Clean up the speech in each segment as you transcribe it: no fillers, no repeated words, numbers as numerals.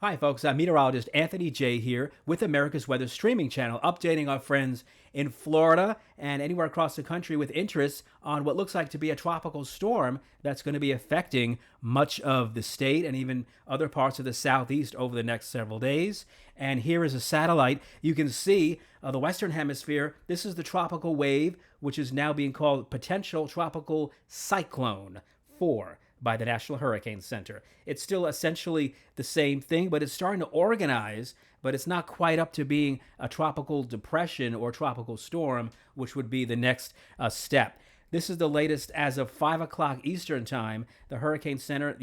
Hi, folks. I'm meteorologist Anthony J. here with America's Weather Streaming Channel, updating our friends in Florida and anywhere across the country with interest on what looks like to be a tropical storm that's going to be affecting much of the state and even other parts of the southeast over the next several days. And here is a satellite. You can see the western hemisphere. This is the tropical wave, which is now being called potential tropical cyclone 4 by the National Hurricane Center. It's still essentially the same thing, but it's starting to organize, but it's not quite up to being a tropical depression or tropical storm, which would be the next step. This is the latest as of 5 o'clock Eastern time. The Hurricane Center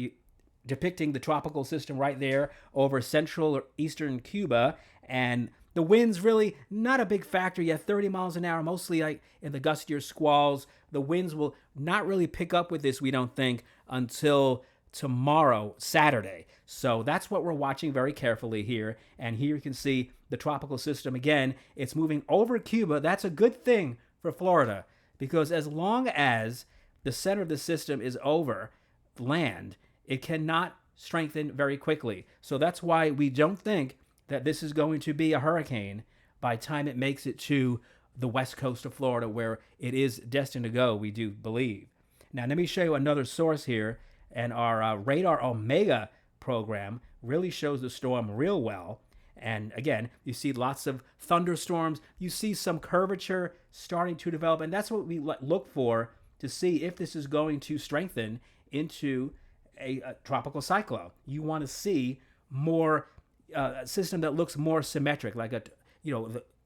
depicting the tropical system right there over central or eastern Cuba, and the winds really not a big factor yet, 30 miles an hour, mostly like in the gustier squalls. The winds will not really pick up with this, we don't think, until tomorrow, Saturday. So that's what we're watching very carefully here. And here you can see the tropical system again. It's moving over Cuba. That's a good thing for Florida, because as long as the center of the system is over land, it cannot strengthen very quickly. So that's why we don't think that this is going to be a hurricane by the time it makes it to the west coast of Florida, where it is destined to go, we do believe. Now, let me show you another source here. And our Radar Omega program really shows the storm real well. And again, you see lots of thunderstorms. You see some curvature starting to develop. And that's what we look for to see if this is going to strengthen into a tropical cyclone. You want to see more a system that looks more symmetric, like a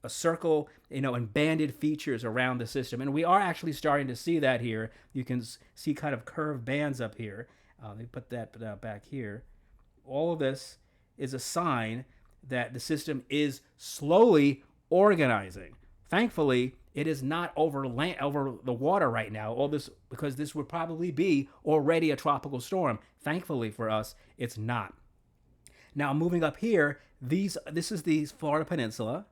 circle, and banded features around the system. And we are actually starting to see that here. You can see kind of curved bands up here. Let me put that back here. All of this is a sign that the system is slowly organizing. Thankfully, it is not over the water right now. All this because this would probably be already a tropical storm. Thankfully for us, it's not. Now, moving up here, this is the Florida peninsula,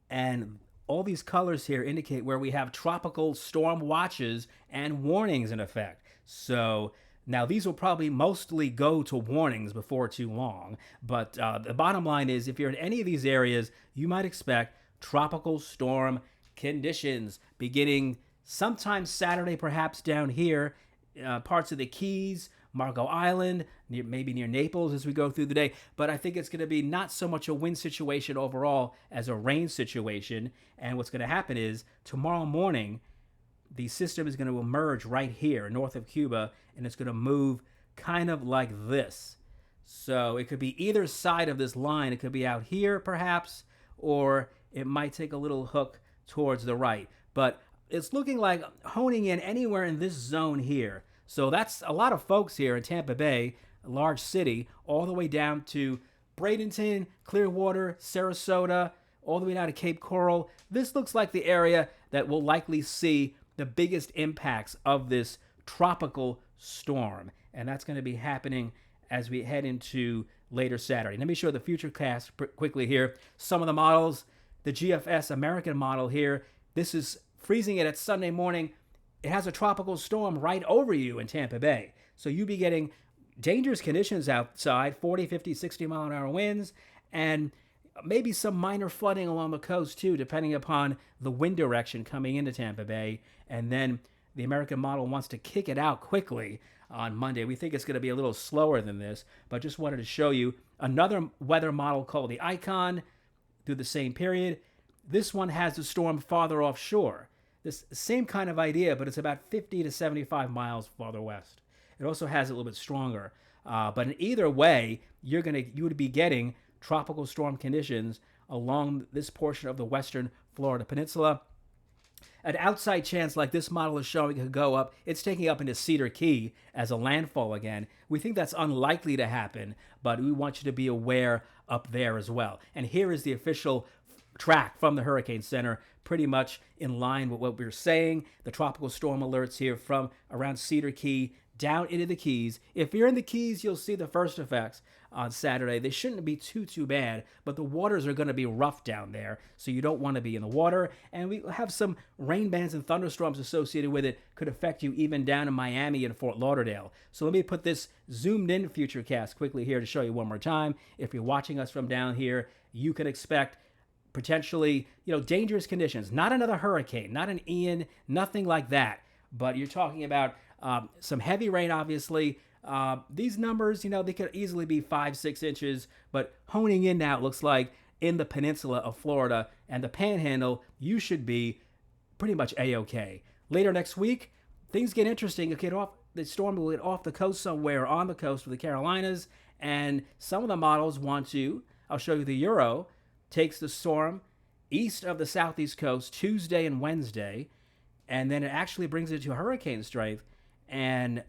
and all these colors here indicate where we have tropical storm watches and warnings in effect. So now these will probably mostly go to warnings before too long, but the bottom line is if you're in any of these areas, you might expect tropical storm conditions beginning sometime Saturday, perhaps down here, parts of the Keys, Marco Island, maybe near Naples as we go through the day. But I think it's going to be not so much a wind situation overall as a rain situation. And what's going to happen is tomorrow morning, the system is going to emerge right here north of Cuba, and it's going to move kind of like this. So it could be either side of this line. It could be out here perhaps, or it might take a little hook towards the right. But it's looking like honing in anywhere in this zone here. So that's a lot of folks here in Tampa Bay, a large city, all the way down to Bradenton, Clearwater, Sarasota, all the way down to Cape Coral. This looks like the area that will likely see the biggest impacts of this tropical storm. And that's going to be happening as we head into later Saturday. Let me show the futurecast quickly here. Some of the models, the GFS American model here, this is freezing it at Sunday morning. It has a tropical storm right over you in Tampa Bay. So you'll be getting dangerous conditions outside, 40, 50, 60 mile an hour winds, and maybe some minor flooding along the coast too, depending upon the wind direction coming into Tampa Bay. And then the American model wants to kick it out quickly on Monday. We think it's going to be a little slower than this, but just wanted to show you another weather model called the Icon through the same period. This one has the storm farther offshore. This same kind of idea, but it's about 50 to 75 miles farther west. It also has a little bit stronger. But in either way, you would be getting tropical storm conditions along this portion of the western Florida peninsula. An outside chance like this model is showing could go up. It's taking up into Cedar Key as a landfall again. We think that's unlikely to happen, but we want you to be aware up there as well. And here is the official track from the Hurricane Center, pretty much in line with what we're saying. The tropical storm alerts here from around Cedar Key down into the Keys. If you're in the Keys, you'll see the first effects on Saturday. They shouldn't be too bad, but the waters are going to be rough down there, so you don't want to be in the water. And we have some rain bands and thunderstorms associated with it, could affect you even down in Miami and Fort Lauderdale. So let me put this zoomed in futurecast quickly here to show you one more time. If you're watching us from down here, you can expect potentially, dangerous conditions. Not another hurricane, not an Ian, nothing like that. But you're talking about some heavy rain, obviously. These numbers, they could easily be 5-6 inches, but honing in now, it looks like in the peninsula of Florida and the Panhandle, you should be pretty much A-OK. Later next week, things get interesting. The storm will get off the coast somewhere on the coast of the Carolinas, and some of the models want to, I'll show you the Euro, takes the storm east of the southeast coast Tuesday and Wednesday, and then it actually brings it to hurricane strength and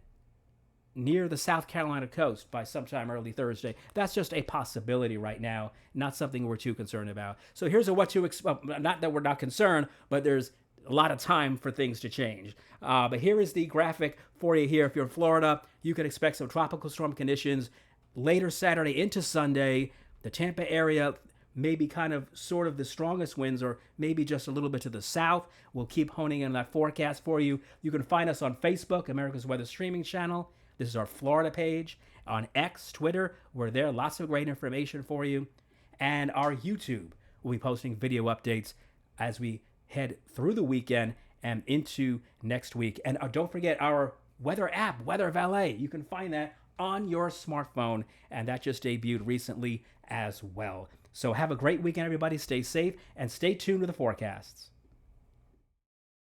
near the South Carolina coast by sometime early Thursday. That's just a possibility right now, not something we're too concerned about. So here's a what to expect. Not that we're not concerned, but there's a lot of time for things to change. But here is the graphic for you here. If you're in Florida, you can expect some tropical storm conditions later Saturday into Sunday. The Tampa area, maybe kind of sort of the strongest winds, or maybe just a little bit to the south. We'll keep honing in that forecast for you. You can find us on Facebook, America's Weather Streaming Channel. This is our Florida page. On X, Twitter, we're there. Lots of great information for you. And our YouTube, we'll be posting video updates as we head through the weekend and into next week. And don't forget our weather app, Weather Valet. You can find that on your smartphone, and that just debuted recently as well. So have a great weekend, everybody. Stay safe and stay tuned to the forecasts.